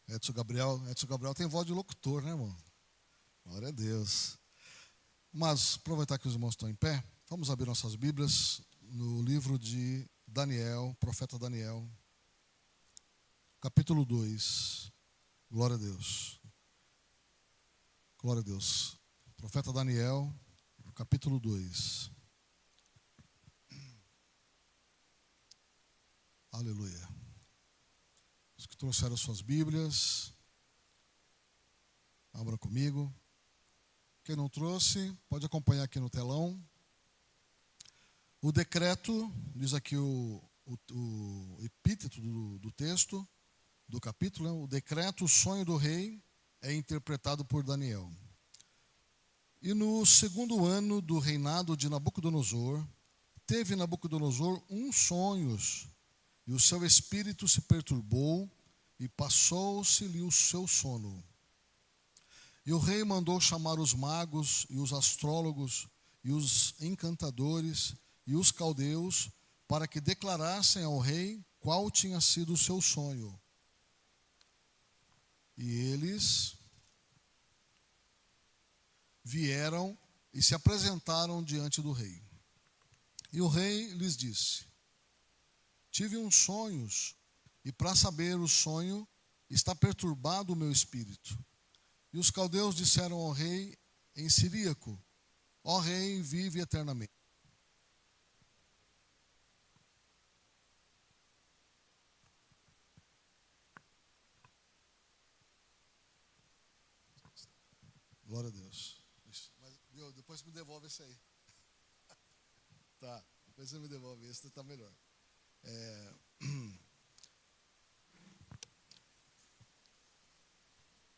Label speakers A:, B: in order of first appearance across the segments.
A: Edson Gabriel tem voz de locutor, né, irmão? Glória a Deus. Mas, aproveitar que os irmãos estão em pé, vamos abrir nossas Bíblias no livro de Daniel, profeta Daniel, capítulo 2. Glória a Deus. Glória a Deus. Profeta Daniel, capítulo 2. Aleluia. Os que trouxeram suas Bíblias, abra comigo. Quem não trouxe, pode acompanhar aqui no telão. O decreto, diz aqui o epíteto do texto, do capítulo, né? O decreto, o sonho do rei, é interpretado por Daniel. E no segundo ano do reinado de Nabucodonosor, teve Nabucodonosor sonhos, e o seu espírito se perturbou, e passou-se-lhe o seu sono. E o rei mandou chamar os magos, e os astrólogos, e os encantadores, e os caldeus, para que declarassem ao rei qual tinha sido o seu sonho. E eles vieram e se apresentaram diante do rei. E o rei lhes disse: tive uns sonhos, e para saber o sonho está perturbado o meu espírito. E os caldeus disseram ao rei em siríaco: ó rei, vive eternamente. Glória a Deus. Mas, depois me devolve esse aí. Tá, depois você me devolve esse, está melhor.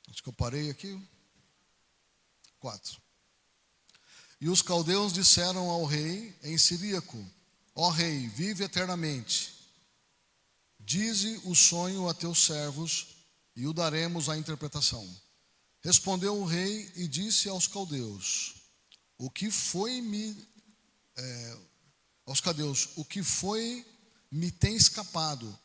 A: Acho que eu parei aqui. 4. E os caldeus disseram ao rei em siríaco: ó rei, vive eternamente. Dize o sonho a teus servos, e o daremos a interpretação. Respondeu o rei e disse aos caldeus: o que me tem escapado?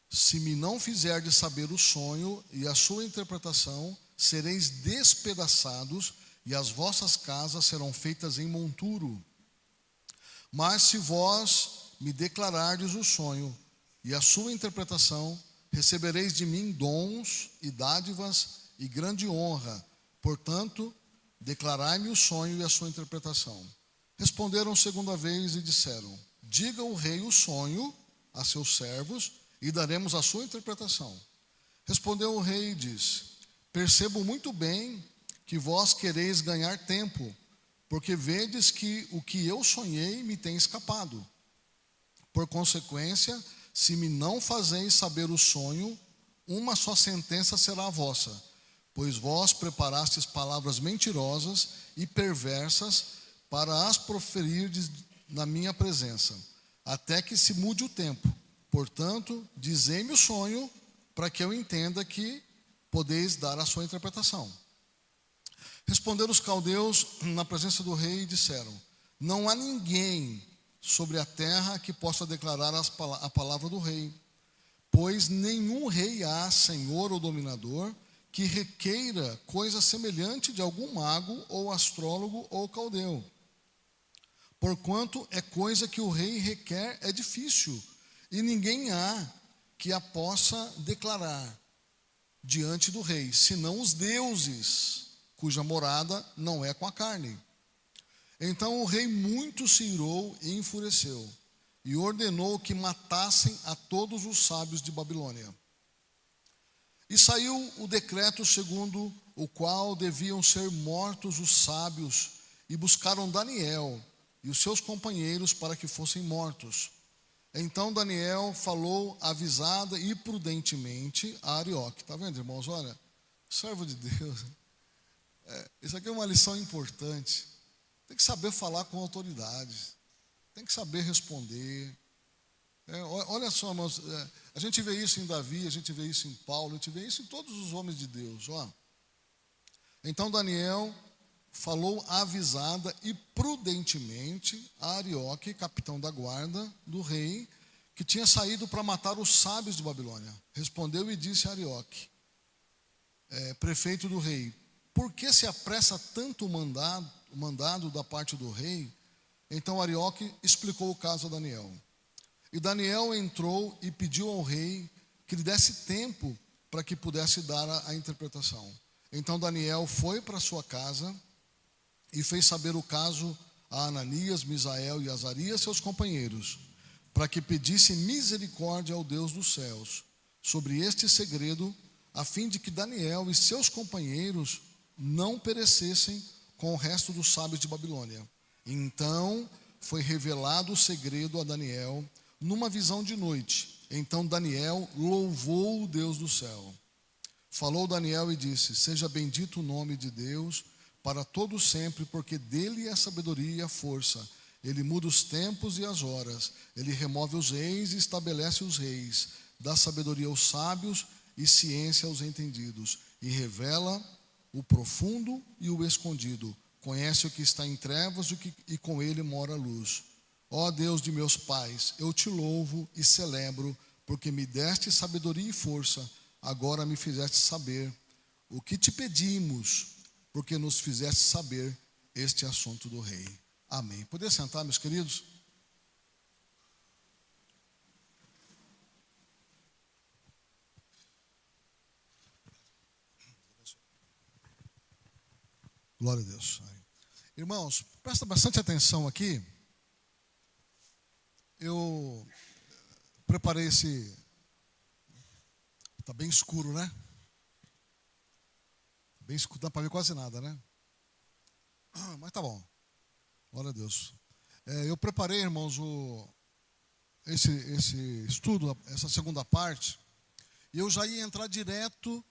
A: Se me não fizerdes saber o sonho e a sua interpretação, sereis despedaçados, e as vossas casas serão feitas em monturo. Mas se vós me declarardes o sonho e a sua interpretação, recebereis de mim dons e dádivas e grande honra. Portanto, declarai-me o sonho e a sua interpretação. Responderam segunda vez e disseram: diga o rei o sonho a seus servos, e daremos a sua interpretação. Respondeu o rei e disse: percebo muito bem que vós quereis ganhar tempo, porque vedes que o que eu sonhei me tem escapado. Por consequência, se me não fazeis saber o sonho, uma só sentença será a vossa, pois vós preparastes palavras mentirosas e perversas para as proferirdes na minha presença, até que se mude o tempo. Portanto, dizei-me o sonho, para que eu entenda que podeis dar a sua interpretação. Responderam os caldeus na presença do rei e disseram: não há ninguém sobre a terra que possa declarar a palavra do rei, pois nenhum rei há, senhor ou dominador, que requeira coisa semelhante de algum mago ou astrólogo ou caldeu. Porquanto é coisa que o rei requer é difícil, e ninguém há que a possa declarar diante do rei, senão os deuses, cuja morada não é com a carne. Então o rei muito se irou e enfureceu, e ordenou que matassem a todos os sábios de Babilônia. E saiu o decreto segundo o qual deviam ser mortos os sábios, e buscaram Daniel e os seus companheiros para que fossem mortos. Então Daniel falou avisada e prudentemente a Arioque. Está vendo, irmãos? Olha, servo de Deus. Isso aqui é uma lição importante. Tem que saber falar com autoridade. Tem que saber responder. Olha só, irmãos, a gente vê isso em Davi, a gente vê isso em Paulo, a gente vê isso em todos os homens de Deus. Ó. Então Daniel falou avisada e prudentemente a Arioque, capitão da guarda do rei, que tinha saído para matar os sábios de Babilônia. Respondeu e disse a Arioque: prefeito do rei: por que se apressa tanto o mandado da parte do rei? Então Arioque explicou o caso a Daniel. E Daniel entrou e pediu ao rei que lhe desse tempo para que pudesse dar a interpretação. Então Daniel foi para sua casa e fez saber o caso a Ananias, Misael e Azarias, seus companheiros, para que pedissem misericórdia ao Deus dos céus sobre este segredo, a fim de que Daniel e seus companheiros não perecessem com o resto dos sábios de Babilônia. Então foi revelado o segredo a Daniel numa visão de noite. Então Daniel louvou o Deus do céu. Falou Daniel e disse: seja bendito o nome de Deus para todo sempre, porque dele é a sabedoria e a força. Ele muda os tempos e as horas. Ele remove os reis e estabelece os reis. Dá sabedoria aos sábios e ciência aos entendidos. E revela o profundo e o escondido. Conhece o que está em trevas e com ele mora a luz. Ó Deus de meus pais, eu te louvo e celebro, porque me deste sabedoria e força. Agora me fizeste saber o que te pedimos, porque nos fizeste saber este assunto do rei. Amém. Poder sentar, meus queridos? Glória a Deus. Irmãos, presta bastante atenção aqui. Eu preparei esse... Está bem escuro, né? Bem escuro, não dá para ver quase nada, né? Mas tá bom. Glória a Deus. Eu preparei, irmãos, esse estudo, essa segunda parte, e eu já ia entrar direto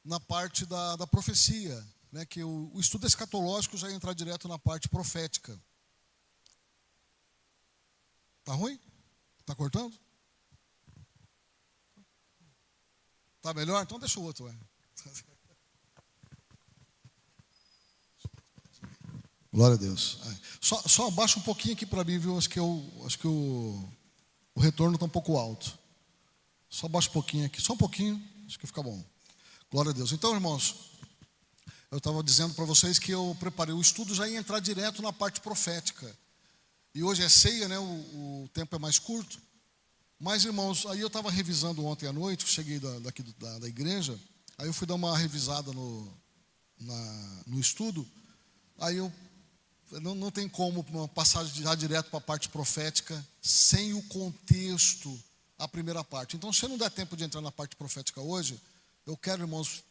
A: na parte da profecia, né? Que o estudo escatológico já ia entrar direto na parte profética. Tá ruim? Tá cortando? Tá melhor? Então deixa o outro, ué. Glória a Deus. Só abaixa um pouquinho aqui para mim, viu? Acho que o retorno está um pouco alto. Só abaixa um pouquinho aqui, só um pouquinho, acho que fica bom. Glória a Deus. Então, irmãos, eu estava dizendo para vocês que eu preparei o estudo, já ia entrar direto na parte profética. E hoje é ceia, né? O tempo é mais curto. Mas, irmãos, aí eu estava revisando ontem à noite, cheguei daqui da igreja, aí eu fui dar uma revisada no estudo, aí eu não tem como passar já direto para a parte profética sem o contexto, a primeira parte. Então, se não der tempo de entrar na parte profética hoje, eu quero, irmãos,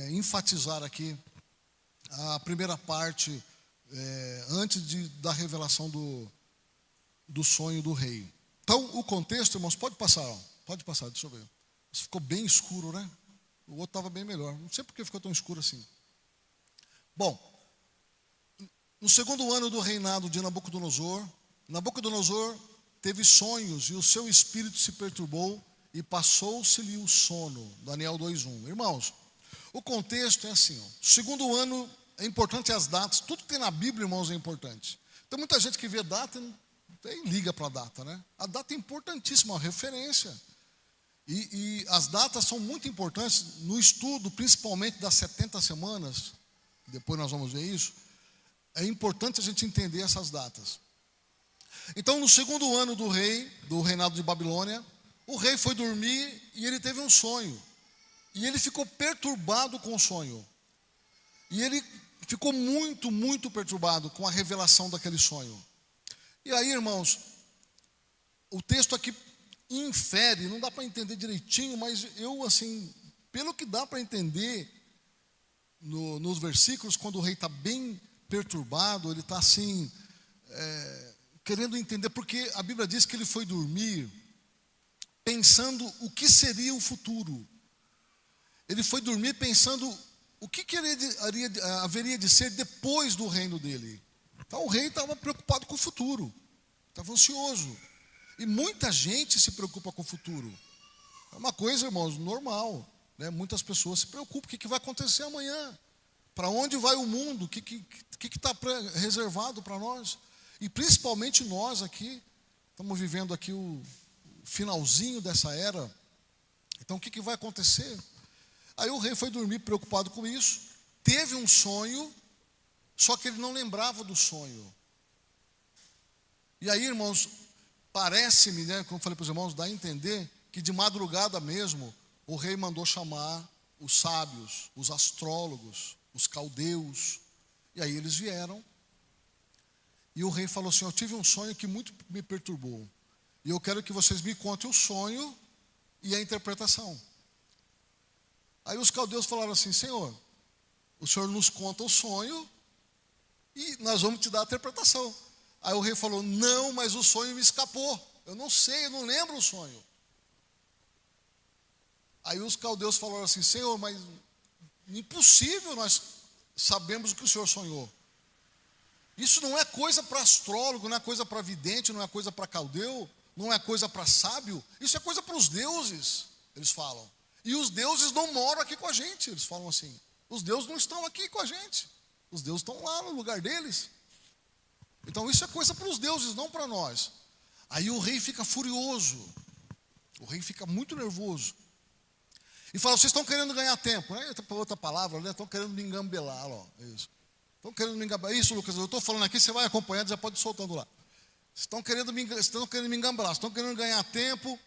A: enfatizar aqui a primeira parte, antes da revelação do sonho do rei. Então, o contexto, irmãos, pode passar, deixa eu ver. Isso ficou bem escuro, né? O outro estava bem melhor. Não sei por que ficou tão escuro assim. Bom, no segundo ano do reinado de Nabucodonosor, Nabucodonosor teve sonhos e o seu espírito se perturbou e passou-se-lhe o sono. Daniel 2:1. Irmãos, o contexto é assim, ó. Segundo ano, é importante as datas, tudo que tem na Bíblia, irmãos, é importante. Tem muita gente que vê data e nem liga para a data, né? A data é importantíssima, uma referência. E as datas são muito importantes no estudo, principalmente das 70 semanas, depois nós vamos ver isso. É importante a gente entender essas datas. Então, no segundo ano do reinado de Babilônia, o rei foi dormir e ele teve um sonho. E ele ficou perturbado com o sonho. E ele ficou muito, muito perturbado com a revelação daquele sonho. E aí, irmãos, o texto aqui infere, não dá para entender direitinho, mas eu, assim, pelo que dá para entender nos versículos, quando o rei está bem perturbado, ele está assim, querendo entender, porque a Bíblia diz que ele foi dormir pensando o que seria o futuro. Ele foi dormir pensando o que haveria de ser depois do reino dele. Então o rei estava preocupado com o futuro, estava ansioso. E muita gente se preocupa com o futuro. É uma coisa, irmãos, normal, né? Muitas pessoas se preocupam, o que vai acontecer amanhã? Para onde vai o mundo? O que está reservado para nós? E principalmente nós aqui, estamos vivendo aqui o finalzinho dessa era. Então o que vai acontecer? Aí o rei foi dormir preocupado com isso, teve um sonho, só que ele não lembrava do sonho. E aí, irmãos, parece-me, né, como eu falei para os irmãos, dá a entender que de madrugada mesmo, o rei mandou chamar os sábios, os astrólogos, os caldeus. E aí eles vieram. E o rei falou assim: eu tive um sonho que muito me perturbou. E eu quero que vocês me contem o sonho e a interpretação. Aí os caldeus falaram assim: Senhor, o senhor nos conta o sonho e nós vamos te dar a interpretação. Aí o rei falou: não, mas o sonho me escapou. Eu não sei, eu não lembro o sonho. Aí os caldeus falaram assim: Senhor, mas impossível nós sabemos o que o senhor sonhou. Isso não é coisa para astrólogo, não é coisa para vidente, não é coisa para caldeu, não é coisa para sábio. Isso é coisa para os deuses, eles falam. E os deuses não moram aqui com a gente, eles falam assim. Os deuses não estão aqui com a gente. Os deuses estão lá no lugar deles. Então isso é coisa para os deuses, não para nós. Aí o rei fica furioso. O rei fica muito nervoso. E fala: vocês estão querendo ganhar tempo, né? Outra palavra, né? Estão querendo me engambelar, ó. Isso. Estão querendo me engambelar. Isso, Lucas, eu estou falando aqui, você vai acompanhando, já pode ir soltando lá. Estão querendo me engambelar, estão querendo ganhar tempo.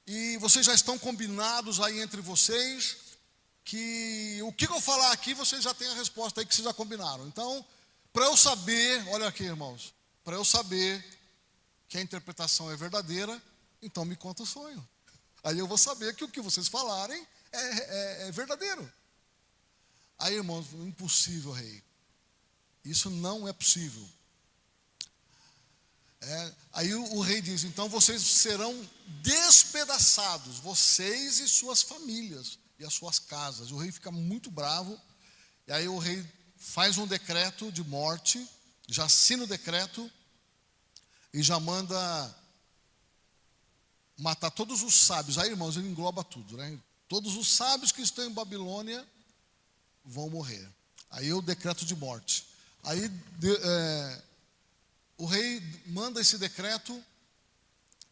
A: E vocês já estão combinados aí entre vocês, que o que eu falar aqui, vocês já têm a resposta aí que vocês já combinaram. Então, para eu saber, olha aqui, irmãos, para eu saber que a interpretação é verdadeira, então me conta o sonho. Aí eu vou saber que o que vocês falarem é verdadeiro. Aí, irmãos, impossível, rei. Isso não é possível. Aí o rei diz: então vocês serão despedaçados, vocês e suas famílias e as suas casas. O rei fica muito bravo. E aí o rei faz um decreto de morte, já assina o decreto e já manda matar todos os sábios. Aí, irmãos, ele engloba tudo, né? Todos os sábios que estão em Babilônia vão morrer. Aí o decreto de morte. Aí o rei manda esse decreto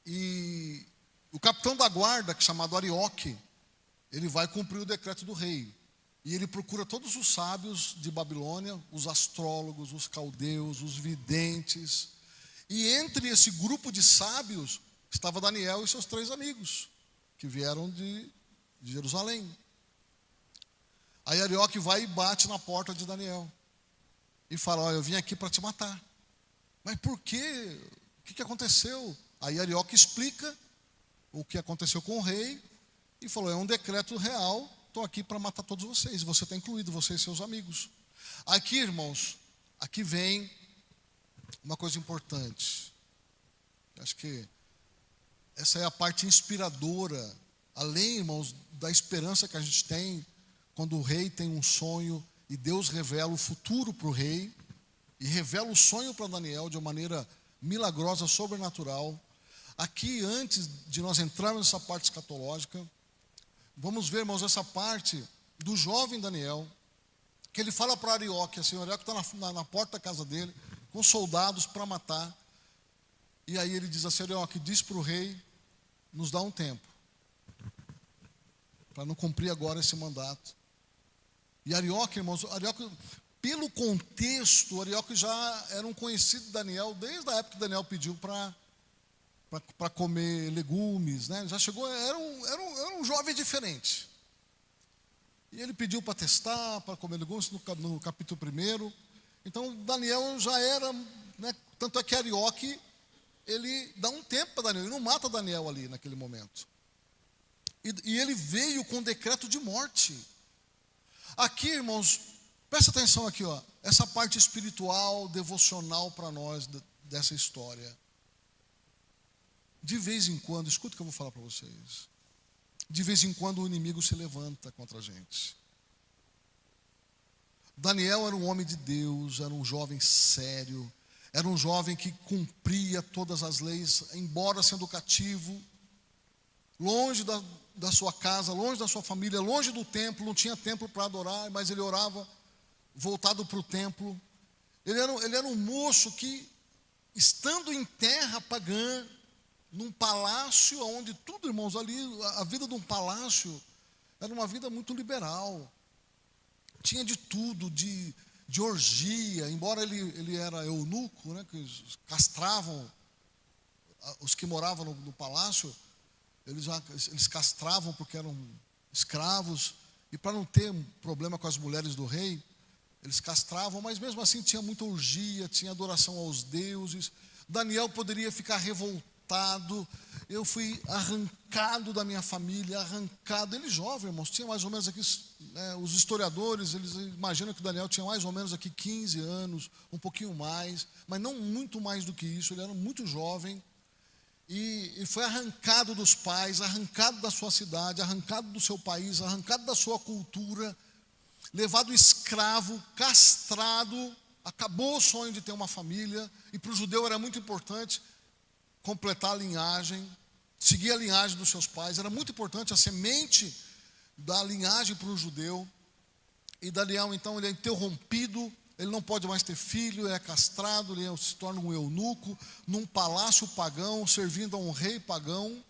A: e o capitão da guarda, que é chamado Arioque, ele vai cumprir o decreto do rei. E ele procura todos os sábios de Babilônia, os astrólogos, os caldeus, os videntes. E entre esse grupo de sábios estava Daniel e seus 3 amigos, que vieram de Jerusalém. Aí Arioque vai e bate na porta de Daniel e fala: olha, eu vim aqui para te matar. Mas por quê? O que aconteceu? Aí Arioque explica o que aconteceu com o rei e falou: é um decreto real, estou aqui para matar todos vocês, você está incluído, você e seus amigos. Aqui, irmãos, aqui vem uma coisa importante. Acho que essa é a parte inspiradora, além, irmãos, da esperança que a gente tem quando o rei tem um sonho e Deus revela o futuro para o rei e revela o sonho para Daniel de uma maneira milagrosa, sobrenatural. Aqui, antes de nós entrarmos nessa parte escatológica, vamos ver, irmãos, essa parte do jovem Daniel, que ele fala para Arioque, assim, o Arioque está na porta da casa dele, com soldados para matar. E aí ele diz assim: Arioque, diz para o rei, nos dá um tempo, para não cumprir agora esse mandato. E Arioque, irmãos, pelo contexto, Arioque já era um conhecido de Daniel, desde a época que Daniel pediu para comer legumes, né? Já chegou, era um jovem diferente. E ele pediu para testar, para comer legumes, no capítulo 1. Então, Daniel já era, né? Tanto é que Arioque, ele dá um tempo para Daniel, ele não mata Daniel ali naquele momento. E ele veio com decreto de morte. Aqui, irmãos, presta atenção aqui, ó, essa parte espiritual, devocional para nós dessa história. De vez em quando, escuta o que eu vou falar para vocês. De vez em quando o inimigo se levanta contra a gente. Daniel era um homem de Deus, era um jovem sério, era um jovem que cumpria todas as leis, embora sendo cativo, longe da sua casa, longe da sua família, longe do templo, não tinha templo para adorar, mas ele orava voltado para o templo. Ele era um moço que, estando em terra pagã, num palácio, onde tudo, irmãos, ali, a vida de um palácio Era uma vida muito liberal. Tinha de tudo, de orgia. Embora ele era eunuco, né, que castravam os que moravam no palácio, eles castravam porque eram escravos. E para não ter problema com as mulheres do rei, eles castravam, mas mesmo assim tinha muita orgia, tinha adoração aos deuses. Daniel poderia ficar revoltado. Eu fui arrancado da minha família, arrancado. Ele jovem, irmãos, tinha mais ou menos aqui, os historiadores, eles imaginam que Daniel tinha mais ou menos aqui 15 anos, um pouquinho mais, mas não muito mais do que isso, ele era muito jovem. E foi arrancado dos pais, arrancado da sua cidade, arrancado do seu país, arrancado da sua cultura, levado escravo, castrado. Acabou o sonho de ter uma família, e para o judeu era muito importante completar a linhagem, seguir a linhagem dos seus pais. Era muito importante a semente da linhagem para o judeu. E Daniel, então, ele é interrompido, ele não pode mais ter filho, ele é castrado, ele se torna um eunuco, num palácio pagão, servindo a um rei pagão,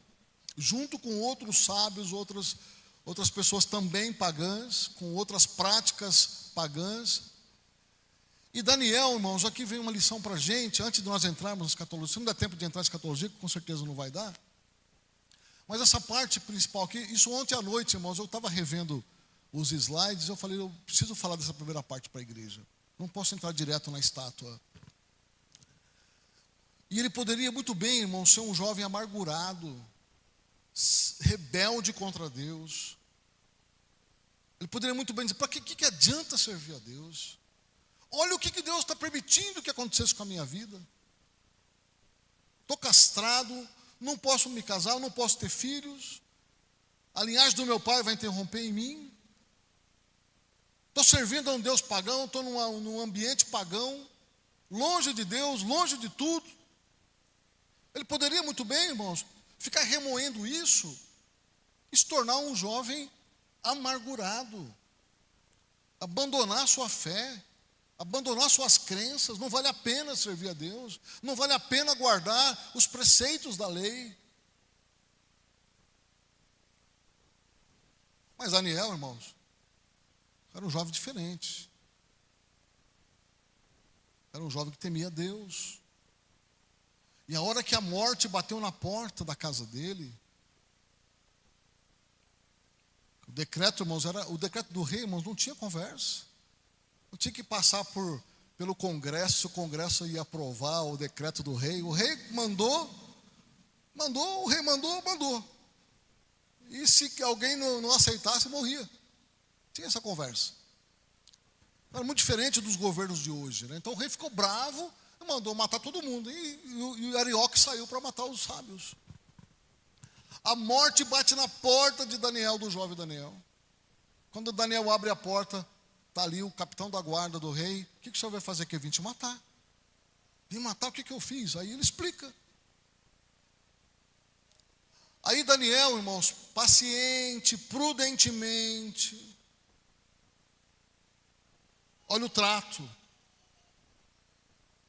A: junto com outros sábios, outras pessoas também pagãs, com outras práticas pagãs. E Daniel, irmãos, aqui vem uma lição para a gente, antes de nós entrarmos na escatologia. Se não der tempo de entrar na escatologia, que com certeza não vai dar. Mas essa parte principal aqui, isso ontem à noite, irmãos, eu estava revendo os slides, eu falei, eu preciso falar dessa primeira parte para a igreja. Não posso entrar direto na estátua. E ele poderia muito bem, irmão, ser um jovem amargurado, rebelde contra Deus. Ele poderia muito bem dizer, para que adianta servir a Deus? Olha o que Deus está permitindo que acontecesse com a minha vida. Estou castrado, não posso me casar, não posso ter filhos. A linhagem do meu pai vai interromper em mim. Estou servindo a um Deus pagão, estou num ambiente pagão, longe de Deus, longe de tudo. Ele poderia muito bem, irmãos, ficar remoendo isso e se tornar um jovem amargurado, abandonar sua fé, abandonar suas crenças. Não vale a pena servir a Deus, não vale a pena guardar os preceitos da lei. Mas Daniel, irmãos, era um jovem diferente. Era um jovem que temia Deus. E a hora que a morte bateu na porta da casa dele, o decreto, irmãos, era o decreto do rei, irmãos, não tinha conversa. Não tinha que passar pelo Congresso, o Congresso ia aprovar o decreto do rei. O rei mandou, o rei mandou. E se alguém não aceitasse, morria. Tinha essa conversa. Era muito diferente dos governos de hoje, né? Então o rei ficou bravo e mandou matar todo mundo. E Arioque saiu para matar os sábios. A morte bate na porta de Daniel, do jovem Daniel. Quando Daniel abre a porta, está ali o capitão da guarda do rei. O que o senhor vai fazer aqui? Vim te matar. Vim matar, o que eu fiz? Aí ele explica. Aí Daniel, irmãos, paciente, prudentemente. Olha o trato.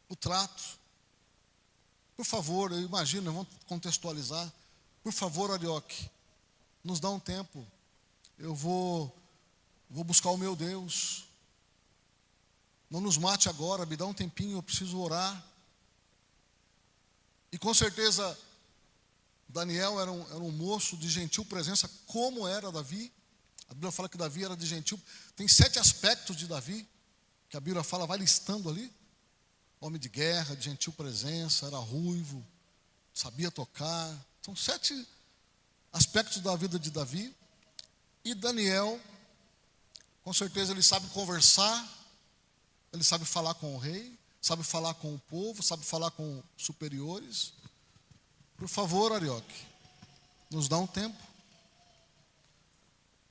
A: O trato. Por favor, eu imagino, vamos contextualizar. Por favor, Arioque, nos dá um tempo. Eu vou buscar o meu Deus. Não nos mate agora, me dá um tempinho, eu preciso orar. E com certeza, Daniel era um moço de gentil presença, como era Davi. A Bíblia fala que Davi era de gentil. Tem 7 aspectos de Davi, que a Bíblia fala, vai listando ali. Homem de guerra, de gentil presença, era ruivo, sabia tocar. São 7 aspectos da vida de Davi. E Daniel, com certeza ele sabe conversar, ele sabe falar com o rei, sabe falar com o povo, sabe falar com superiores. Por favor, Arioque, nos dá um tempo.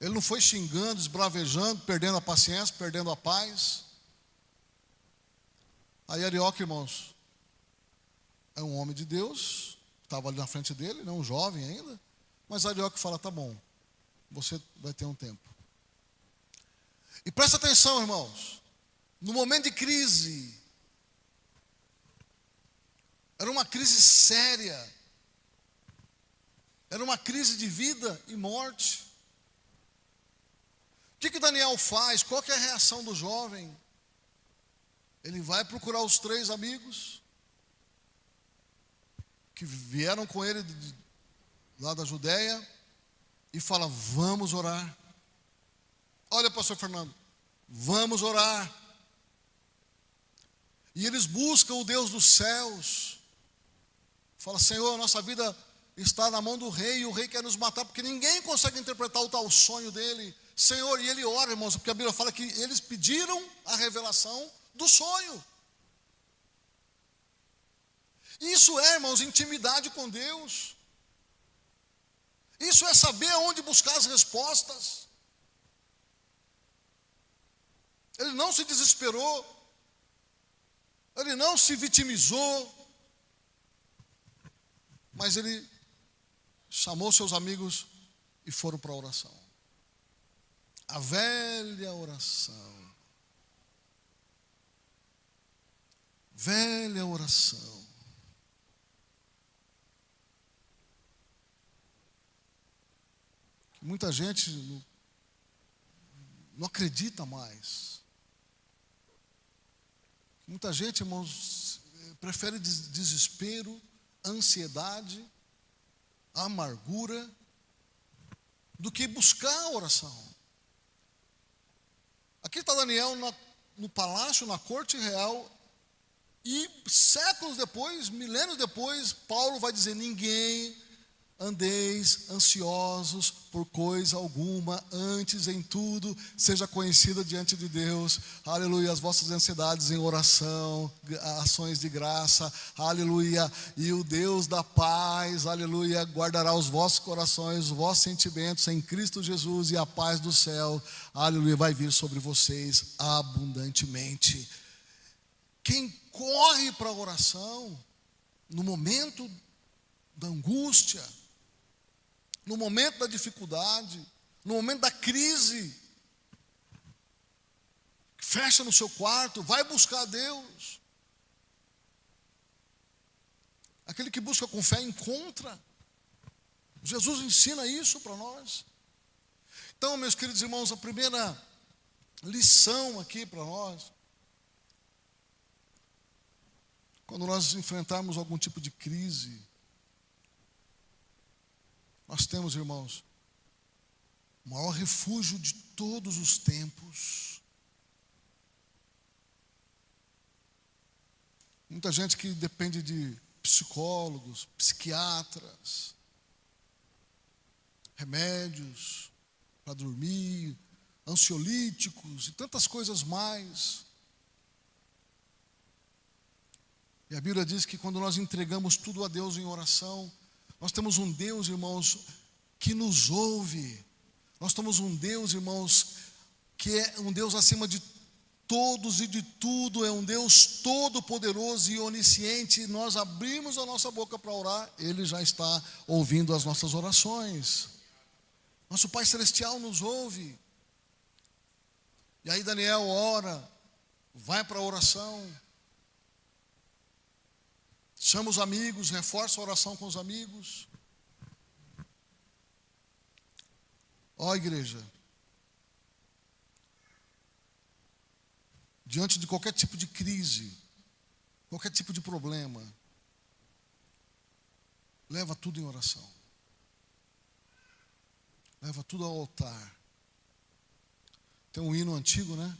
A: Ele não foi xingando, esbravejando, perdendo a paciência, perdendo a paz. Aí Arioque, irmãos, é um homem de Deus, estava ali na frente dele, né, um jovem ainda. Mas Arioque fala, tá bom, você vai ter um tempo. E presta atenção, irmãos, no momento de crise, era uma crise séria, era uma crise de vida e morte. que Daniel faz? Qual que é a reação do jovem? Ele vai procurar os 3 amigos que vieram com ele lá da Judéia e fala: vamos orar. Olha, pastor Fernando, vamos orar. E eles buscam o Deus dos céus. Fala: Senhor, nossa vida está na mão do rei, e o rei quer nos matar, porque ninguém consegue interpretar o tal sonho dele. Senhor, e ele ora, irmãos, porque a Bíblia fala que eles pediram a revelação do sonho. Isso é, irmãos, intimidade com Deus. Isso é saber aonde buscar as respostas. Ele não se desesperou, ele não se vitimizou, mas ele chamou seus amigos e foram para a oração. A velha oração. Velha oração. Muita gente não acredita mais. Muita gente, irmãos, prefere desespero, ansiedade, amargura, do que buscar a oração. Aqui está Daniel no palácio, na corte real, e séculos depois, milênios depois, Paulo vai dizer: ninguém andeis ansiosos por coisa alguma, antes em tudo seja conhecida diante de Deus, aleluia, as vossas ansiedades em oração, ações de graça, aleluia, e o Deus da paz, aleluia, guardará os vossos corações, os vossos sentimentos em Cristo Jesus, e a paz do céu, aleluia, vai vir sobre vocês abundantemente. Quem corre para a oração no momento da angústia, no momento da dificuldade, no momento da crise, fecha no seu quarto, vai buscar a Deus. Aquele que busca com fé encontra. Jesus ensina isso para nós. Então, meus queridos irmãos, a primeira lição aqui para nós, quando nós enfrentarmos algum tipo de crise, nós temos, irmãos, o maior refúgio de todos os tempos. Muita gente que depende de psicólogos, psiquiatras, remédios para dormir, ansiolíticos e tantas coisas mais. E a Bíblia diz que quando nós entregamos tudo a Deus em oração, nós temos um Deus, irmãos, que nos ouve. Nós temos um Deus, irmãos, que é um Deus acima de todos e de tudo. É um Deus todo-poderoso e onisciente. Nós abrimos a nossa boca para orar, Ele já está ouvindo as nossas orações. Nosso Pai Celestial nos ouve. E aí Daniel ora, vai para a oração, chama os amigos, reforça a oração com os amigos. Ó, igreja, diante de qualquer tipo de crise, qualquer tipo de problema, leva tudo em oração. Leva tudo ao altar. Tem um hino antigo, né?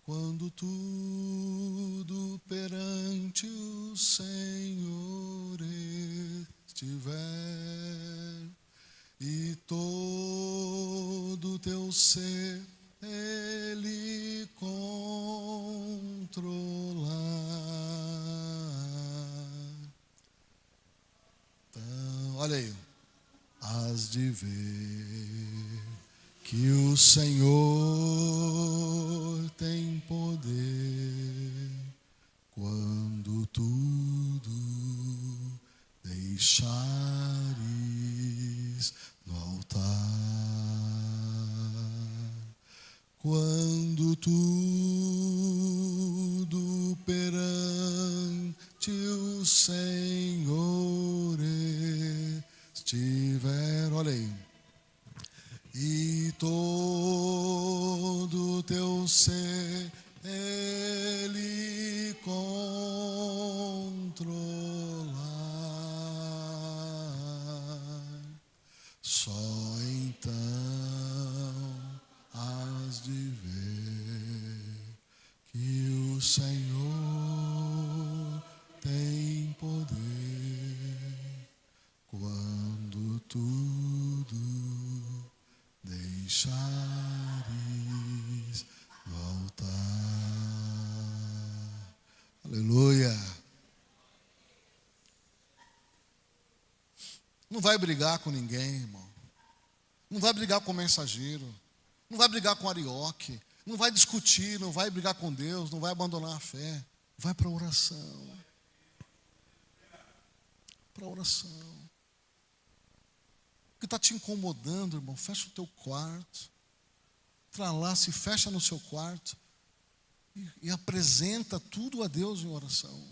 A: Quando tudo perante o Senhor estiver, e todo teu ser Ele controlar. Então, olha aí. Hás de ver que o Senhor tem poder quando tudo deixares no altar. Quando tudo perante o Senhor estiver, olha aí, e todo você Ele controlar, só então has de ver que o Senhor tem poder quando tudo deixares voltar. Aleluia. Não vai brigar com ninguém, irmão. Não vai brigar com o mensageiro. Não vai brigar com o Arioque. Não vai discutir, não vai brigar com Deus, não vai abandonar a fé. Vai para a oração. Para a oração. O que está te incomodando, irmão, fecha o teu quarto. Entra lá, se fecha no seu quarto e apresenta tudo a Deus em oração.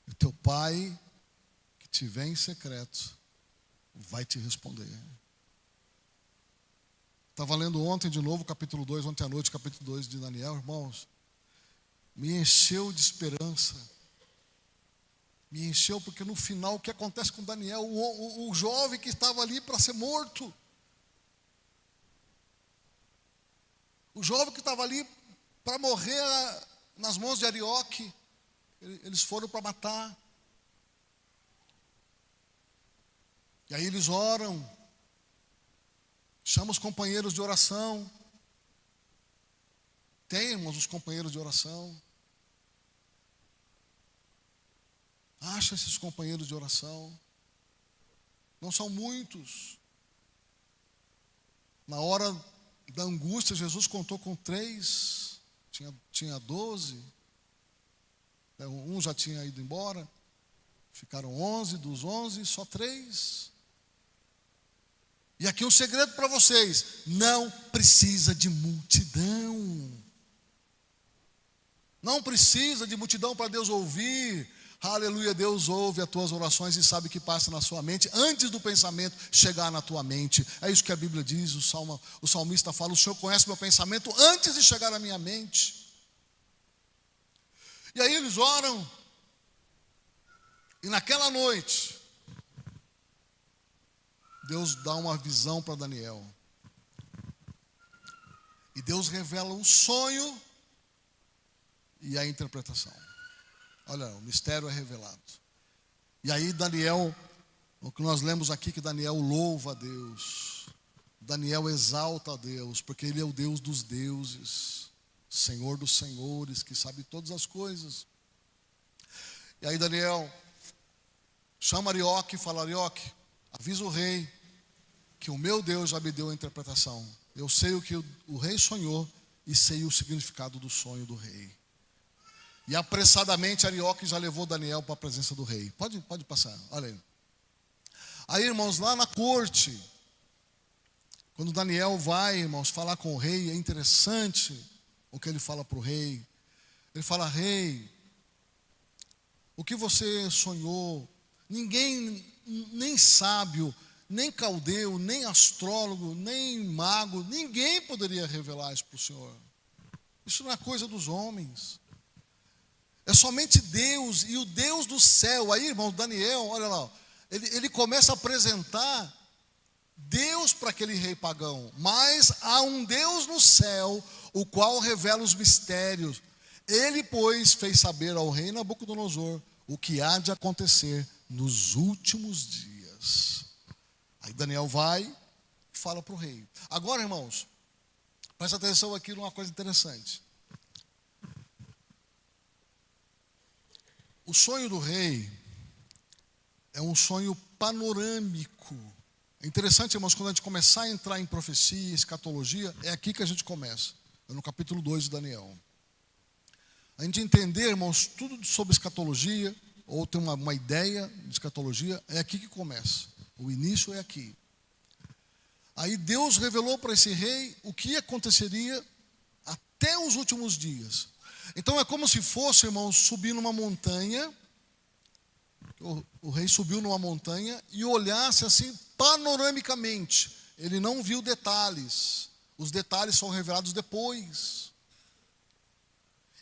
A: E teu Pai, que te vê em secreto, vai te responder. Estava lendo ontem de novo, capítulo 2, ontem à noite, capítulo 2 de Daniel, irmãos. Me encheu de esperança. Me encheu porque no final o que acontece com Daniel, o jovem que estava ali para ser morto. O jovem que estava ali para morrer nas mãos de Arioque. Eles foram para matar. E aí eles oram. Chamam os companheiros de oração. Tem, irmãos, os companheiros de oração. Acha esses companheiros de oração. Não são muitos. Na hora da angústia, Jesus contou com 3. Tinha 12. Um já tinha ido embora. Ficaram 11, dos 11, só 3. E aqui um segredo para vocês. Não precisa de multidão. Não precisa de multidão para Deus ouvir. Aleluia, Deus ouve as tuas orações e sabe o que passa na sua mente antes do pensamento chegar na tua mente. É isso que a Bíblia diz, o salmista fala, o Senhor conhece meu pensamento antes de chegar na minha mente. E aí eles oram. E naquela noite, Deus dá uma visão para Daniel. E Deus revela o sonho e a interpretação. Olha, o mistério é revelado. E aí Daniel, o que nós lemos aqui, que Daniel louva a Deus. Daniel exalta a Deus, porque Ele é o Deus dos deuses, Senhor dos senhores, que sabe todas as coisas. E aí Daniel chama Arioque e fala, Arioque, avisa o rei que o meu Deus já me deu a interpretação. Eu sei o que o rei sonhou e sei o significado do sonho do rei. E apressadamente Arioque já levou Daniel para a presença do rei. Pode passar, olha aí. Aí, irmãos, lá na corte, quando Daniel vai, irmãos, falar com o rei, é interessante o que ele fala para o rei. Ele fala, rei, o que você sonhou, ninguém, nem sábio, nem caldeu, nem astrólogo, nem mago, ninguém poderia revelar isso para o Senhor. Isso não é coisa dos homens. É somente Deus e o Deus do céu. Aí, irmão, Daniel, olha lá, ele começa a apresentar Deus para aquele rei pagão. Mas há um Deus no céu, o qual revela os mistérios. Ele, pois, fez saber ao rei Nabucodonosor o que há de acontecer nos últimos dias. Aí Daniel vai e fala para o rei. Agora, irmãos, presta atenção aqui numa coisa interessante. O sonho do rei é um sonho panorâmico. É interessante, irmãos, quando a gente começar a entrar em profecia, escatologia, é aqui que a gente começa. É no capítulo 2 de Daniel. A gente entender, irmãos, tudo sobre escatologia, ou ter uma ideia de escatologia, é aqui que começa. O início é aqui. Aí Deus revelou para esse rei o que aconteceria até os últimos dias. Então é como se fosse, irmãos, subir numa montanha. O rei subiu numa montanha e olhasse assim panoramicamente. ele não viu detalhes. Os detalhes são revelados depois.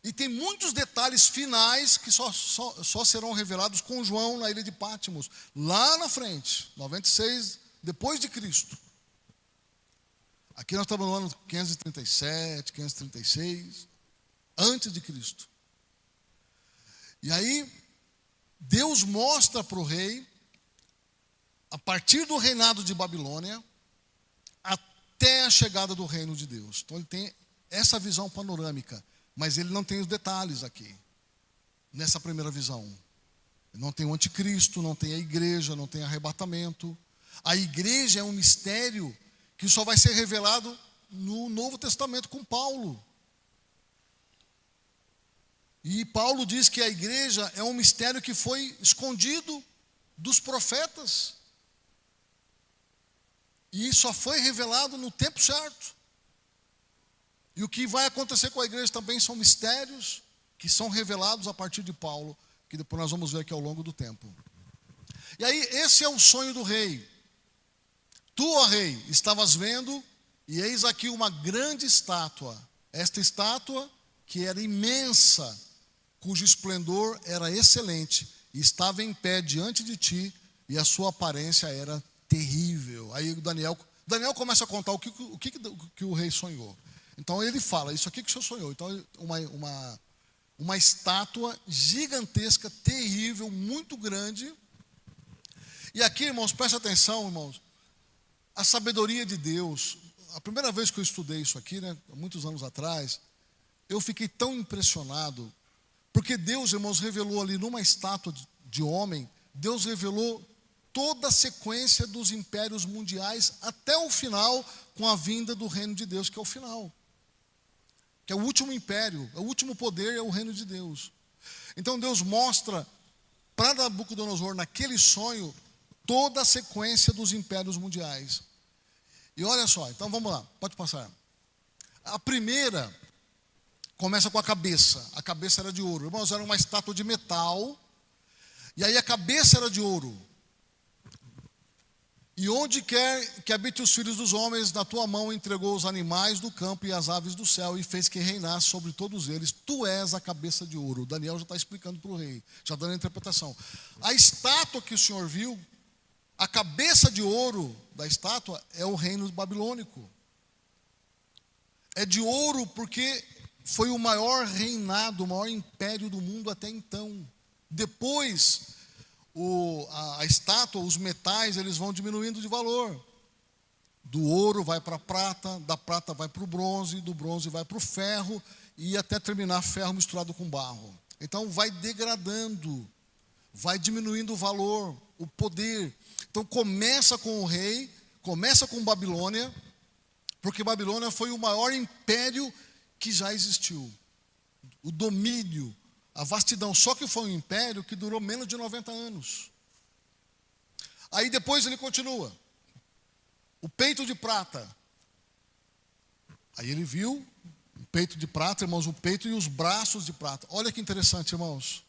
A: E tem muitos detalhes finais que só serão revelados com João na ilha de Patmos, lá na frente, 96 depois de Cristo. Aqui nós estamos no ano 537, 536, antes de Cristo. E aí, Deus mostra para o rei, a partir do reinado de Babilônia, até a chegada do reino de Deus. Então ele tem essa visão panorâmica, mas ele não tem os detalhes aqui, nessa primeira visão. Não tem o anticristo, não tem a igreja, não tem arrebatamento. A igreja é um mistério que só vai ser revelado no Novo Testamento com Paulo. E Paulo diz que a igreja é um mistério que foi escondido dos profetas. E só foi revelado no tempo certo. E o que vai acontecer com a igreja também são mistérios que são revelados a partir de Paulo, que depois nós vamos ver aqui ao longo do tempo. E aí, esse é o sonho do rei. Tu, ó rei, estavas vendo, e eis aqui uma grande estátua. Esta estátua, que era imensa, cujo esplendor era excelente, e estava em pé diante de ti, e a sua aparência era terrível. Aí Daniel começa a contar o que o rei sonhou. Então ele fala, isso aqui que o senhor sonhou. Então uma estátua gigantesca, terrível, muito grande. E aqui, irmãos, preste atenção, irmãos, a sabedoria de Deus. A primeira vez que eu estudei isso aqui, né, muitos anos atrás, eu fiquei tão impressionado, porque Deus, irmãos, revelou ali numa estátua de homem, Deus revelou toda a sequência dos impérios mundiais até o final, com a vinda do reino de Deus, que é o final. Que é o último império, é o último poder, é o reino de Deus. Então Deus mostra para Nabucodonosor, naquele sonho, toda a sequência dos impérios mundiais. E olha só, então vamos lá, pode passar. A primeira começa com a cabeça. A cabeça era de ouro. Irmãos, era uma estátua de metal. E aí a cabeça era de ouro. E onde quer que habite os filhos dos homens, na tua mão entregou os animais do campo e as aves do céu, e fez que reinasse sobre todos eles. Tu és a cabeça de ouro. Daniel já está explicando para o rei, já dando a interpretação. A estátua que o senhor viu, a cabeça de ouro da estátua é o reino babilônico. É de ouro porque foi o maior reinado, o maior império do mundo até então. Depois, a estátua, os metais, eles vão diminuindo de valor. Do ouro vai para a prata, da prata vai para o bronze, do bronze vai para o ferro, e até terminar ferro misturado com barro. Então vai degradando, vai diminuindo o valor, o poder. Então começa com o rei, começa com Babilônia, porque Babilônia foi o maior império que já existiu. O domínio, a vastidão, só que foi um império que durou menos de 90 anos. Aí depois ele continua. O peito de prata. Aí ele viu o peito de prata, irmãos, o peito e os braços de prata. Olha que interessante, irmãos.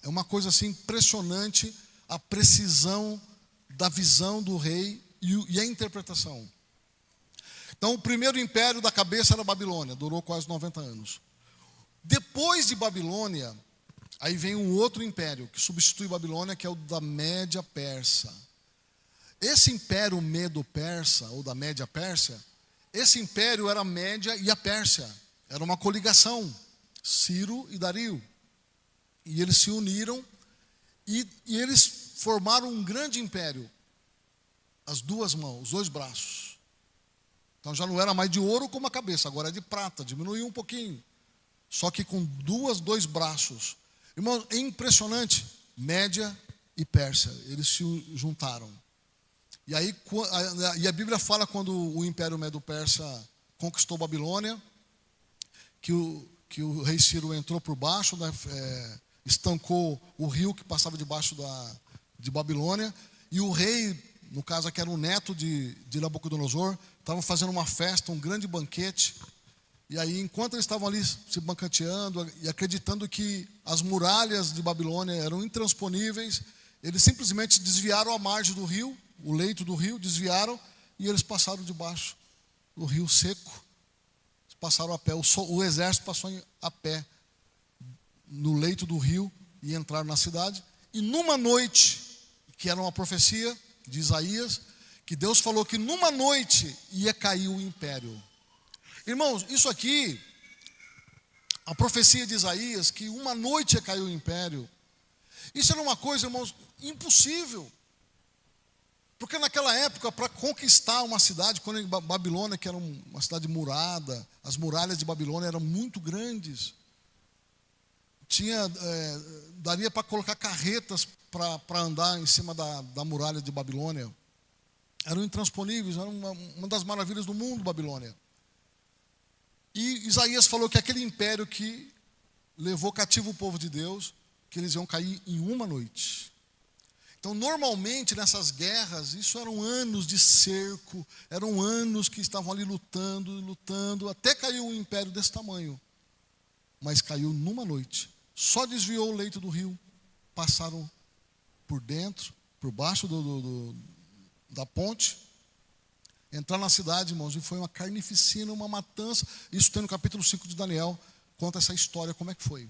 A: É uma coisa assim impressionante a precisão da visão do rei e a interpretação. Então, o primeiro império da cabeça era a Babilônia, durou quase 90 anos. Depois de Babilônia, aí vem um outro império que substitui Babilônia, que é o da Média Persa. Esse império Medo-Persa, ou da Média Pérsia, esse império era a Média e a Pérsia. Era uma coligação, Ciro e Dario. E eles se uniram e eles formaram um grande império. As duas mãos, os dois braços. Então já não era mais de ouro como a cabeça, agora é de prata, diminuiu um pouquinho. Só que com dois braços. Irmão, é impressionante. Média e Pérsia, eles se juntaram. E aí, a Bíblia fala quando o Império Medo-Persa conquistou Babilônia, que o rei Ciro entrou por baixo, né, estancou o rio que passava debaixo de Babilônia, e o rei, no caso aqui era o neto de Nabucodonosor, estavam fazendo uma festa, um grande banquete. E aí, enquanto eles estavam ali se banqueteando e acreditando que as muralhas de Babilônia eram intransponíveis, eles simplesmente desviaram a margem do rio, o leito do rio, desviaram e eles passaram debaixo do rio seco, passaram a pé, o exército passou a pé no leito do rio e entraram na cidade, e numa noite, que era uma profecia de Isaías, que Deus falou que numa noite ia cair o império. Irmãos, isso aqui, a profecia de Isaías, que uma noite ia cair o império, isso era uma coisa, irmãos, impossível. Porque naquela época, para conquistar uma cidade, quando em Babilônia, que era uma cidade murada, as muralhas de Babilônia eram muito grandes. Daria para colocar carretas para andar em cima da muralha de Babilônia. Eram intransponíveis, era uma das maravilhas do mundo, Babilônia. E Isaías falou que aquele império que levou cativo o povo de Deus, que eles iam cair em uma noite. Então, normalmente, nessas guerras, isso eram anos de cerco, eram anos que estavam ali lutando, até caiu um império desse tamanho. Mas caiu numa noite. Só desviou o leito do rio, passaram por dentro, por baixo da ponte, entraram na cidade, irmãos, e foi uma carnificina, uma matança. Isso tem no capítulo 5 de Daniel, conta essa história, como é que foi.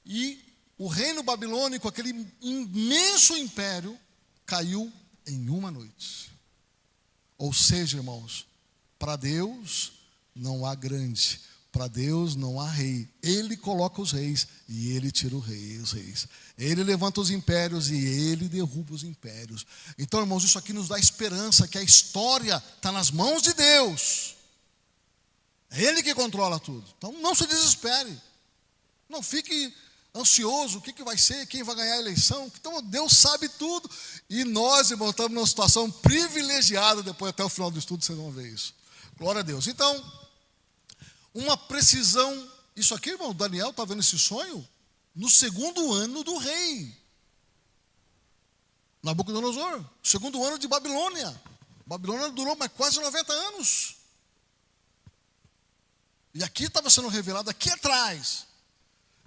A: E o reino babilônico, aquele imenso império, caiu em uma noite. Ou seja, irmãos, para Deus não há grande, para Deus não há rei. Ele coloca os reis e Ele tira os reis. Ele levanta os impérios e Ele derruba os impérios. Então, irmãos, isso aqui nos dá esperança que a história está nas mãos de Deus. É Ele que controla tudo. Então, não se desespere. Não fique ansioso, o que vai ser, quem vai ganhar a eleição. Então, Deus sabe tudo. E nós, irmãos, estamos numa situação privilegiada. Depois, até o final do estudo, vocês vão ver isso. Glória a Deus. Então, uma precisão. Isso aqui, irmão, Daniel está vendo esse sonho no segundo ano do rei Nabucodonosor. Segundo ano de Babilônia. Babilônia durou mais quase 90 anos. E aqui estava sendo revelado, aqui atrás.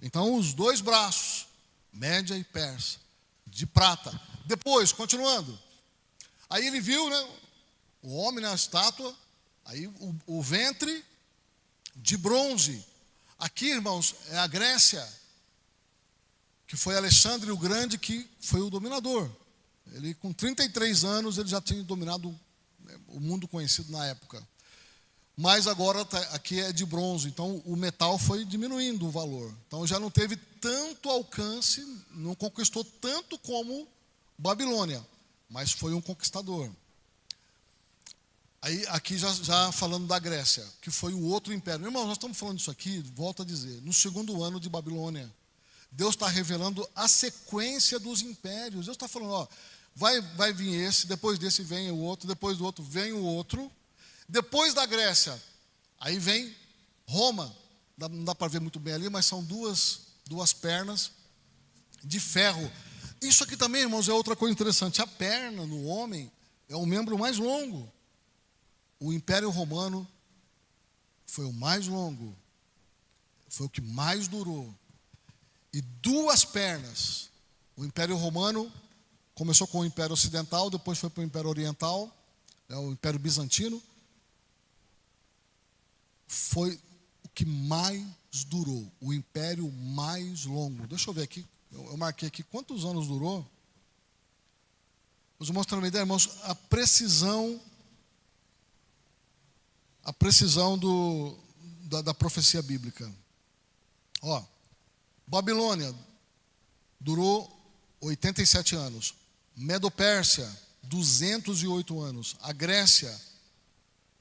A: Então, os dois braços, Média e Persa, de prata. Depois, continuando. Aí ele viu, né, o homem na estátua, aí o ventre de bronze. Aqui, irmãos, é a Grécia, que foi Alexandre o Grande, que foi o dominador. Ele, com 33 anos, ele já tinha dominado o mundo conhecido na época. Mas agora aqui é de bronze, então o metal foi diminuindo o valor. Então já não teve tanto alcance, não conquistou tanto como Babilônia, mas foi um conquistador. Aí aqui já falando da Grécia, que foi o outro império. Irmãos, nós estamos falando disso aqui, volto a dizer, no segundo ano de Babilônia. Deus está revelando a sequência dos impérios. Deus está falando, ó, vai vir esse, depois desse vem o outro, depois do outro vem o outro. Depois da Grécia, aí vem Roma. Não dá para ver muito bem ali, mas são duas pernas de ferro. Isso aqui também, irmãos, é outra coisa interessante. A perna no homem é o membro mais longo. O Império Romano foi o mais longo. Foi o que mais durou. E duas pernas. O Império Romano começou com o Império Ocidental, depois foi para o Império Oriental, o Império Bizantino. Foi o que mais durou, o império mais longo. Deixa eu ver aqui, eu marquei aqui quantos anos durou. Os irmãos têm uma ideia, irmãos, a precisão da profecia bíblica. Ó, Babilônia durou 87 anos. Medo-Pérsia, 208 anos. A Grécia,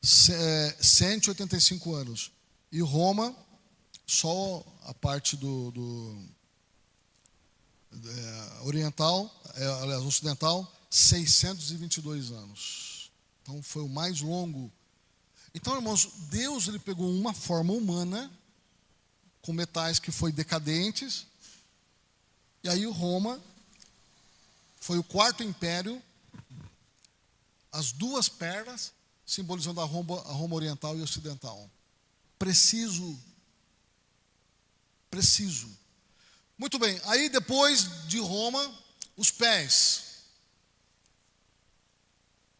A: 185 anos. E Roma, só a parte oriental, aliás, ocidental, 622 anos. Então foi o mais longo. Então, irmãos, Deus ele pegou uma forma humana, com metais que foi decadentes, e aí Roma foi o quarto império, as duas pernas, simbolizando a Roma oriental e ocidental. Preciso. Muito bem, aí depois de Roma, os pés.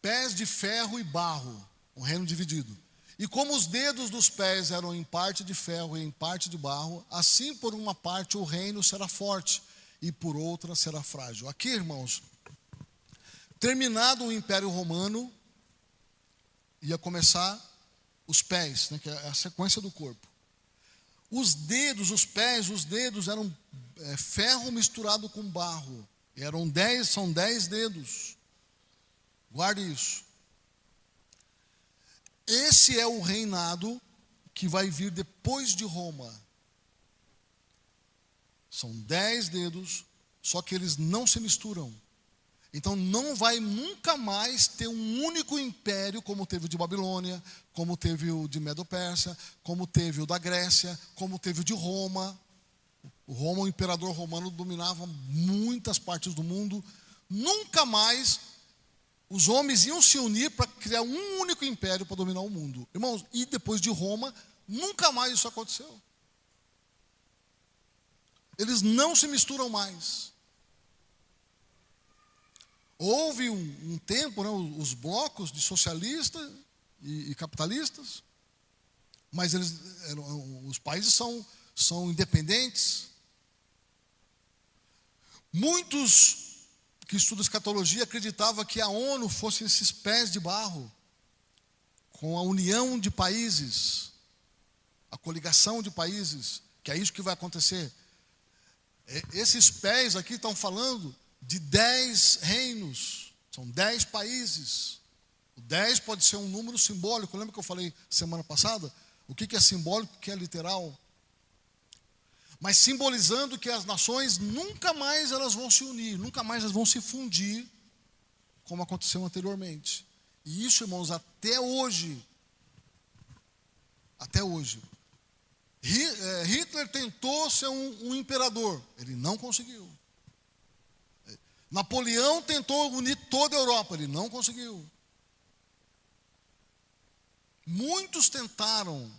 A: pés de ferro e barro, um reino dividido. E como os dedos dos pés eram em parte de ferro e em parte de barro, assim por uma parte o reino será forte e por outra será frágil. Aqui, irmãos, terminado o Império Romano, ia começar os pés, né, que é a sequência do corpo. Os dedos, os pés, os dedos eram ferro misturado com barro. São 10 dedos. Guarde isso. Esse é o reinado que vai vir depois de Roma. São 10 dedos, só que eles não se misturam. Então não vai nunca mais ter um único império, como teve o de Babilônia, como teve o de Medo-Pérsia, como teve o da Grécia, como teve o de Roma. O imperador romano dominava muitas partes do mundo. Nunca mais os homens iam se unir para criar um único império para dominar o mundo. Irmãos, e depois de Roma, nunca mais isso aconteceu. Eles não se misturam mais. Houve um tempo, né, os blocos de socialistas e capitalistas, mas os países são independentes. Muitos que estudam escatologia acreditavam que a ONU fosse esses pés de barro, com a união de países, a coligação de países, que é isso que vai acontecer. Esses pés aqui estão falando de 10 reinos, são 10 países. O 10 pode ser um número simbólico. Lembra que eu falei semana passada? O que é simbólico, o que é literal? Mas simbolizando que as nações nunca mais elas vão se unir, nunca mais elas vão se fundir, como aconteceu anteriormente. E isso, irmãos, até hoje. Hitler tentou ser um imperador, ele não conseguiu. Napoleão tentou unir toda a Europa, ele não conseguiu. Muitos tentaram,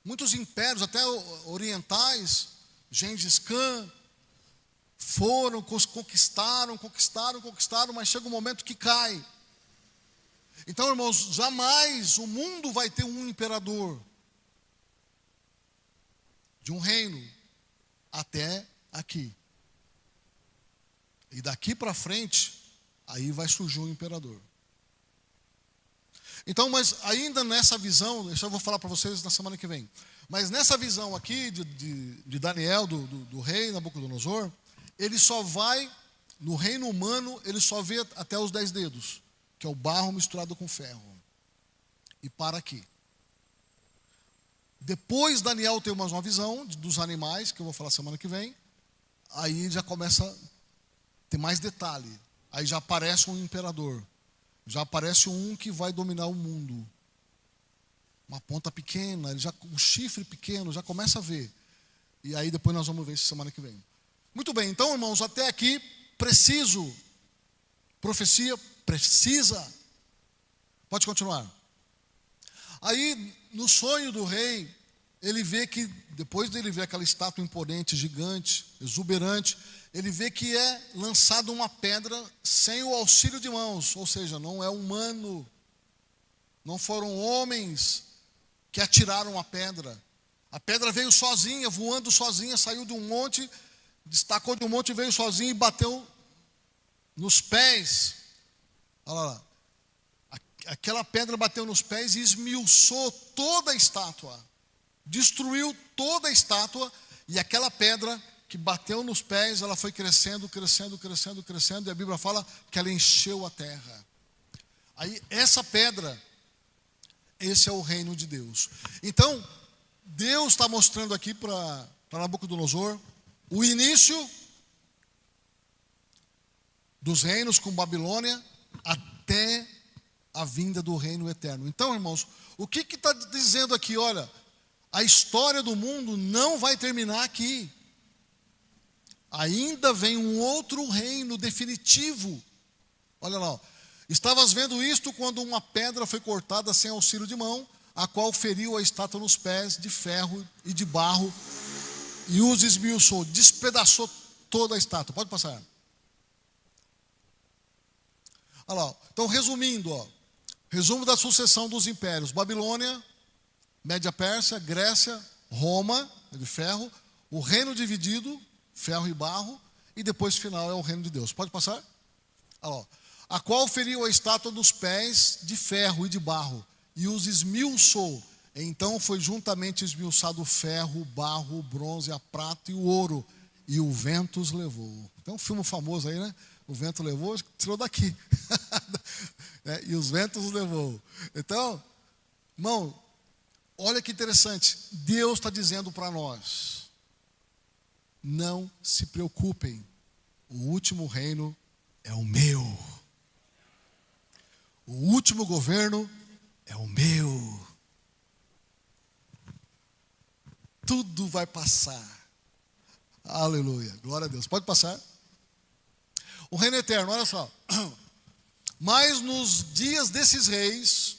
A: muitos impérios, até orientais, Gengis Khan, foram, conquistaram, mas chega um momento que cai. Então, irmãos, jamais o mundo vai ter um imperador de um reino até aqui. E daqui para frente, aí vai surgir um imperador. Então, mas ainda nessa visão, isso eu vou falar para vocês na semana que vem. Mas nessa visão aqui de Daniel, do rei Nabucodonosor, ele só vai, no reino humano, ele só vê até os 10 dedos, que é o barro misturado com ferro. E para aqui. Depois Daniel tem uma visão dos animais, que eu vou falar semana que vem. Aí já começa a ter mais detalhe. Aí já aparece um imperador. Já aparece um que vai dominar o mundo. Uma ponta pequena, um chifre pequeno, já começa a ver. E aí depois nós vamos ver isso semana que vem. Muito bem, então, irmãos, até aqui, preciso. Profecia precisa. Pode continuar. Aí, no sonho do rei, ele vê que, depois dele ver aquela estátua imponente, gigante, exuberante, ele vê que é lançada uma pedra sem o auxílio de mãos, ou seja, não é humano, não foram homens que atiraram a pedra. A pedra veio sozinha, voando sozinha, saiu de um monte, destacou de um monte, veio sozinha e bateu nos pés. Olha lá. Aquela pedra bateu nos pés e esmiuçou toda a estátua. Destruiu toda a estátua. E aquela pedra que bateu nos pés, ela foi crescendo, crescendo, crescendo, crescendo. E a Bíblia fala que ela encheu a terra. Aí essa pedra, esse é o reino de Deus. Então, Deus está mostrando aqui para Nabucodonosor o início dos reinos com Babilônia até a vinda do reino eterno. Então, irmãos, o que está dizendo aqui? Olha, a história do mundo não vai terminar aqui. Ainda vem um outro reino definitivo. Olha lá, ó. Estavas vendo isto quando uma pedra foi cortada sem auxílio de mão, a qual feriu a estátua nos pés de ferro e de barro e os esmiuçou, despedaçou toda a estátua. Pode passar. Olha lá. Então, resumindo, resumo da sucessão dos impérios: Babilônia, Média Pérsia, Grécia, Roma, de ferro, o reino dividido, ferro e barro, e depois, final, é o reino de Deus. Pode passar? Olha lá. A qual feriu a estátua dos pés de ferro e de barro, e os esmiuçou. Então foi juntamente esmiuçado o ferro, o barro, o bronze, a prata e o ouro, e o vento os levou. Tem um filme famoso aí, né? O vento levou, tirou daqui. E os ventos os levou. Então, irmão, olha que interessante. Deus está dizendo para nós: não se preocupem, o último reino é o meu. O último governo é o meu. Tudo vai passar. Aleluia. Glória a Deus. Pode passar. O reino eterno, olha só. Mas nos dias desses reis,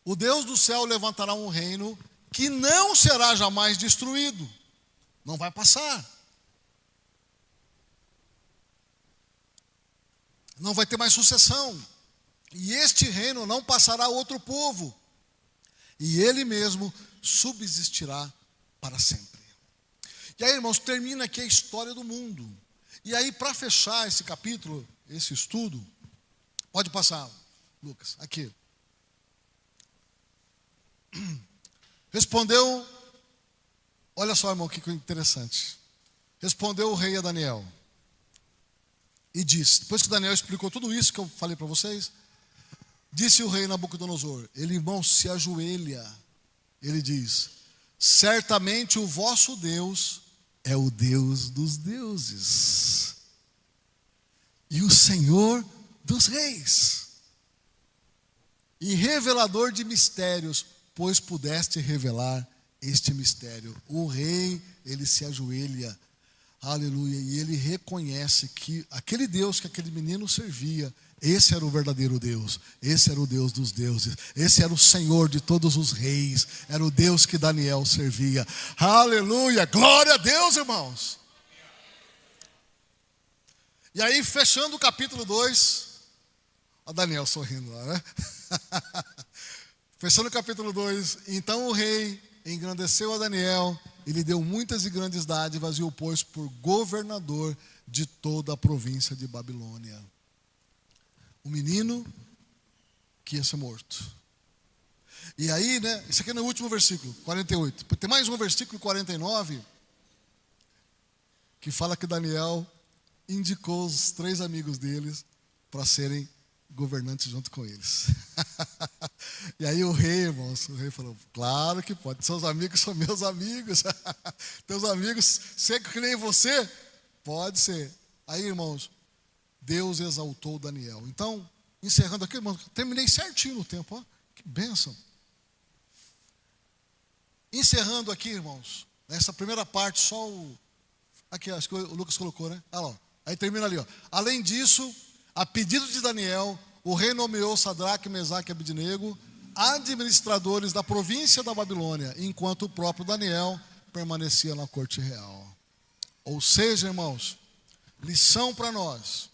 A: o Deus do céu levantará um reino que não será jamais destruído. Não vai passar. Não vai ter mais sucessão. E este reino não passará a outro povo. E ele mesmo subsistirá para sempre. E aí, irmãos, termina aqui a história do mundo. E aí, para fechar esse capítulo, esse estudo, pode passar, Lucas, aqui. Respondeu, olha só, irmão, que interessante. Respondeu o rei a Daniel e disse, depois que Daniel explicou tudo isso que eu falei para vocês, disse o rei Nabucodonosor, ele, irmão, se ajoelha, ele diz: certamente o vosso Deus é o Deus dos deuses e o Senhor dos reis, e revelador de mistérios, pois pudeste revelar este mistério. O rei, ele se ajoelha, aleluia, e ele reconhece que aquele Deus que aquele menino servia, esse era o verdadeiro Deus, esse era o Deus dos deuses, esse era o Senhor de todos os reis, era o Deus que Daniel servia. Aleluia, glória a Deus, irmãos. E aí, fechando o capítulo 2, a Daniel sorrindo lá, né? Fechando o capítulo 2, então o rei engrandeceu a Daniel e lhe deu muitas e grandes dádivas e o pôs por governador de toda a província de Babilônia. O menino que ia ser morto. E aí, né, isso aqui é no último versículo, 48. Tem mais um versículo, 49, que fala que Daniel indicou os 3 amigos deles para serem governantes junto com eles. E aí o rei, irmãos, o rei falou, claro que pode, seus amigos são meus amigos. Teus amigos, secos que nem você, pode ser. Aí, irmãos, Deus exaltou Daniel. Então, encerrando aqui, irmãos, terminei certinho no tempo, ó, que bênção. Encerrando aqui, irmãos, nessa primeira parte, só o... Aqui, acho que o Lucas colocou, né? Ah, lá, aí termina ali, ó. Além disso, a pedido de Daniel, o rei nomeou Sadraque, Mesaque e Abednego administradores da província da Babilônia, enquanto o próprio Daniel permanecia na corte real. Ou seja, irmãos, lição para nós.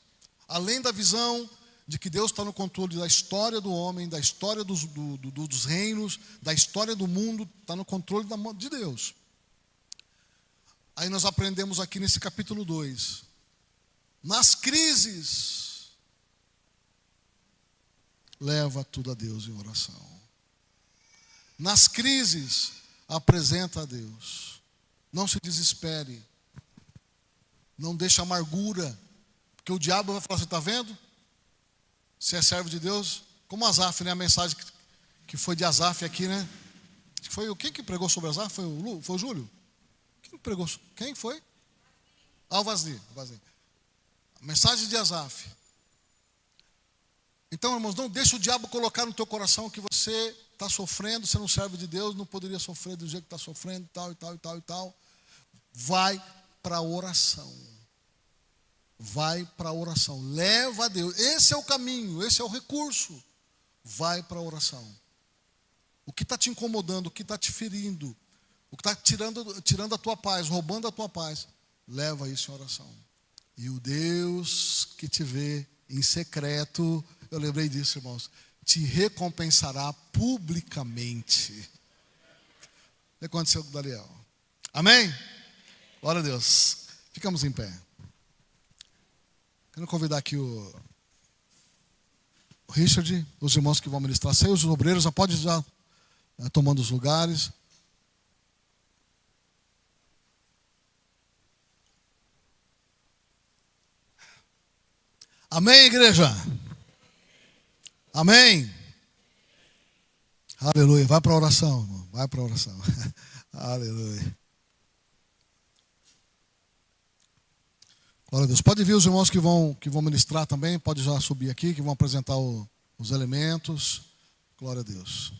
A: Além da visão de que Deus está no controle da história do homem, da história dos reinos, da história do mundo, está no controle de Deus. Aí nós aprendemos aqui nesse capítulo 2. Nas crises, leva tudo a Deus em oração. Nas crises, apresenta a Deus. Não se desespere. Não deixe amargura. Porque o diabo vai falar, você está vendo? Você é servo de Deus. Como Asaf, né? A mensagem que foi de Asaf aqui, né? Foi o quem que pregou sobre Asaf? Foi o Júlio? Quem pregou? Quem foi? Ah, o Vasni. A mensagem de Asaf. Então, irmãos, não deixe o diabo colocar no teu coração que você está sofrendo, você não serve de Deus, não poderia sofrer do jeito que está sofrendo, tal e tal e tal e tal. Vai para a oração. Vai para a oração. Leva a Deus. Esse é o caminho, esse é o recurso. Vai para a oração. O que está te incomodando, o que está te ferindo, o que está tirando a tua paz, roubando a tua paz, leva isso em oração. E o Deus que te vê em secreto, eu lembrei disso, irmãos, te recompensará publicamente. O que aconteceu com Daniel? Amém? Glória a Deus. Ficamos em pé. Quero convidar aqui o Richard, os irmãos que vão ministrar, sei, os obreiros já podem já tomando os lugares. Amém, igreja? Amém? Aleluia. Vai para a oração, irmão. Vai para a oração. Aleluia. Glória a Deus. Pode vir os irmãos que vão ministrar também. Pode já subir aqui, que vão apresentar os elementos. Glória a Deus.